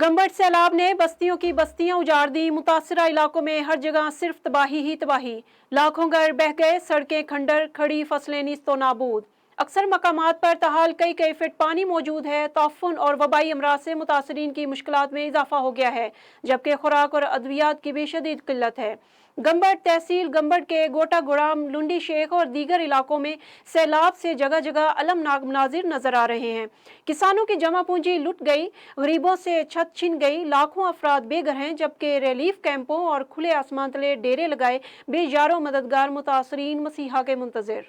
गंबट सैलाब ने बस्तियों की बस्तियां उजाड़ दी। मुतासरा इलाकों में हर जगह सिर्फ तबाही ही तबाही। लाखों घर बह गए, सड़कें खंडर, खड़ी फसलें नीस्तो नाबूद। अक्सर मकामात पर तहाल कई कई फिट पानी मौजूद है। ताफुन और वबाई अमराज से मुतासरीन की मुश्किलात में इजाफा हो गया है, जबकि खुराक और अद्वियात की भी शदीद किल्लत है। गंबट तहसील गंबट के गोटा गुड़ाम, लुंडी शेख और दीगर इलाकों में सैलाब से जगह जगह अलमनाक मनाजिर नजर आ रहे हैं। किसानों की जमा पूंजी लुट गई, गरीबों से छत छिन गई, लाखों अफराद बेघर हैं, जबकि रिलीफ कैंपों और खुले आसमान तले डेरे लगाए बेजारों मददगार मुतासरीन मसीहा के मुंतजर।